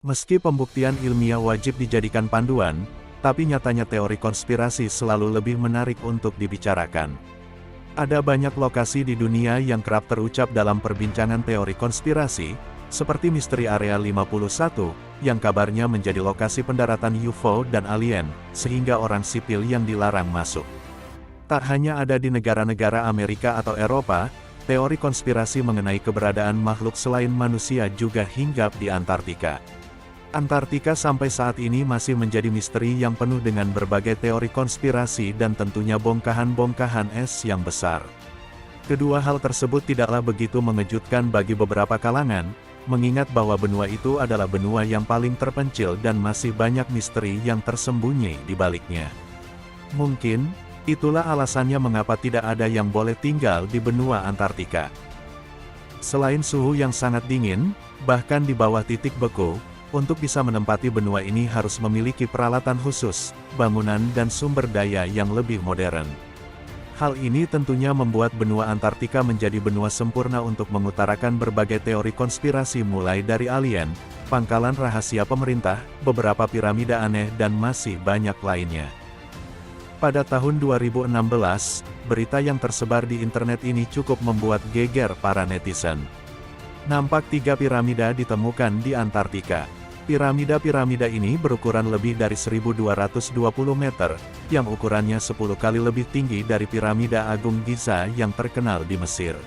Meski pembuktian ilmiah wajib dijadikan panduan, tapi nyatanya teori konspirasi selalu lebih menarik untuk dibicarakan. Ada banyak lokasi di dunia yang kerap terucap dalam perbincangan teori konspirasi, seperti misteri Area 51, yang kabarnya menjadi lokasi pendaratan UFO dan alien, sehingga orang sipil yang dilarang masuk. Tak hanya ada di negara-negara Amerika atau Eropa, teori konspirasi mengenai keberadaan makhluk selain manusia juga hinggap di Antartika. Antartika sampai saat ini masih menjadi misteri yang penuh dengan berbagai teori konspirasi dan tentunya bongkahan-bongkahan es yang besar. Kedua hal tersebut tidaklah begitu mengejutkan bagi beberapa kalangan, mengingat bahwa benua itu adalah benua yang paling terpencil dan masih banyak misteri yang tersembunyi di baliknya. Mungkin, itulah alasannya mengapa tidak ada yang boleh tinggal di benua Antartika. Selain suhu yang sangat dingin, bahkan di bawah titik beku, untuk bisa menempati benua ini harus memiliki peralatan khusus, bangunan dan sumber daya yang lebih modern. Hal ini tentunya membuat benua Antartika menjadi benua sempurna untuk mengutarakan berbagai teori konspirasi mulai dari alien, pangkalan rahasia pemerintah, beberapa piramida aneh dan masih banyak lainnya. Pada tahun 2016, berita yang tersebar di internet ini cukup membuat geger para netizen. Nampak 3 piramida ditemukan di Antartika. Piramida-piramida ini berukuran lebih dari 1220 meter, yang ukurannya 10 kali lebih tinggi dari piramida Agung Giza yang terkenal di Mesir.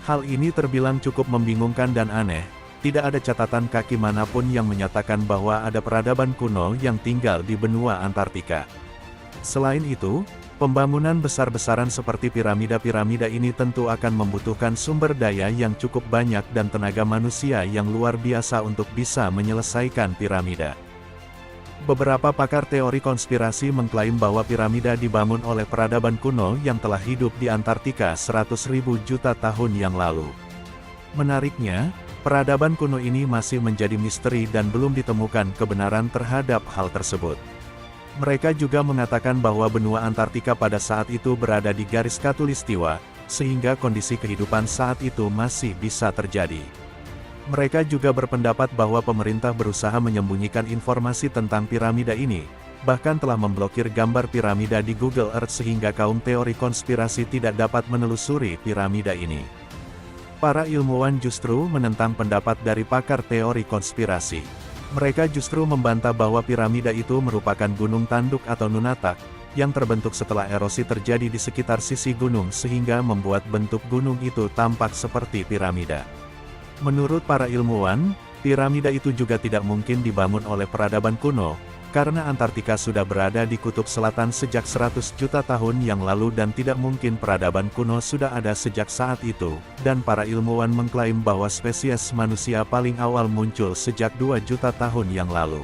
Hal ini terbilang cukup membingungkan dan aneh, tidak ada catatan kaki manapun yang menyatakan bahwa ada peradaban kuno yang tinggal di benua Antartika. Selain itu, pembangunan besar-besaran seperti piramida-piramida ini tentu akan membutuhkan sumber daya yang cukup banyak dan tenaga manusia yang luar biasa untuk bisa menyelesaikan piramida. Beberapa pakar teori konspirasi mengklaim bahwa piramida dibangun oleh peradaban kuno yang telah hidup di Antartika 100.000 juta tahun yang lalu. Menariknya, peradaban kuno ini masih menjadi misteri dan belum ditemukan kebenaran terhadap hal tersebut. Mereka juga mengatakan bahwa benua Antartika pada saat itu berada di garis khatulistiwa, sehingga kondisi kehidupan saat itu masih bisa terjadi. Mereka juga berpendapat bahwa pemerintah berusaha menyembunyikan informasi tentang piramida ini, bahkan telah memblokir gambar piramida di Google Earth sehingga kaum teori konspirasi tidak dapat menelusuri piramida ini. Para ilmuwan justru menentang pendapat dari pakar teori konspirasi. Mereka justru membantah bahwa piramida itu merupakan gunung tanduk atau nunatak, yang terbentuk setelah erosi terjadi di sekitar sisi gunung sehingga membuat bentuk gunung itu tampak seperti piramida. Menurut para ilmuwan, piramida itu juga tidak mungkin dibangun oleh peradaban kuno, karena Antartika sudah berada di kutub selatan sejak 100 juta tahun yang lalu dan tidak mungkin peradaban kuno sudah ada sejak saat itu, dan para ilmuwan mengklaim bahwa spesies manusia paling awal muncul sejak 2 juta tahun yang lalu.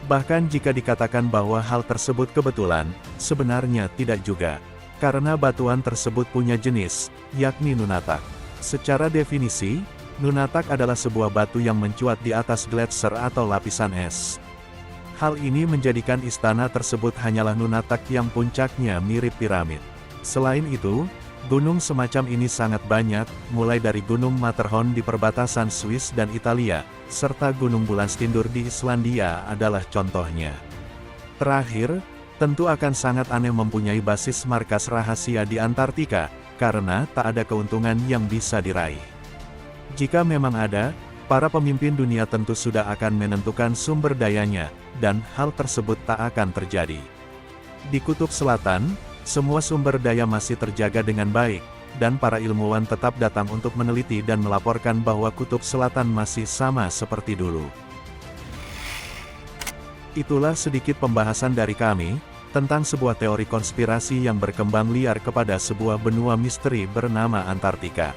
Bahkan jika dikatakan bahwa hal tersebut kebetulan, sebenarnya tidak juga, karena batuan tersebut punya jenis, yakni nunatak. Secara definisi, nunatak adalah sebuah batu yang mencuat di atas gletser atau lapisan es. Hal ini menjadikan istana tersebut hanyalah nunatak yang puncaknya mirip piramid. Selain itu, gunung semacam ini sangat banyak, mulai dari Gunung Matterhorn di perbatasan Swiss dan Italia, serta Gunung Bulandstindur di Islandia adalah contohnya. Terakhir, tentu akan sangat aneh mempunyai basis markas rahasia di Antartika, karena tak ada keuntungan yang bisa diraih. Jika memang ada, para pemimpin dunia tentu sudah akan menentukan sumber dayanya, dan hal tersebut tak akan terjadi. Di Kutub Selatan, semua sumber daya masih terjaga dengan baik, dan para ilmuwan tetap datang untuk meneliti dan melaporkan bahwa Kutub Selatan masih sama seperti dulu. Itulah sedikit pembahasan dari kami, tentang sebuah teori konspirasi yang berkembang liar kepada sebuah benua misteri bernama Antartika.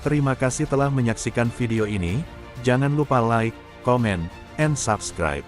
Terima kasih telah menyaksikan video ini, jangan lupa like, comment, and subscribe.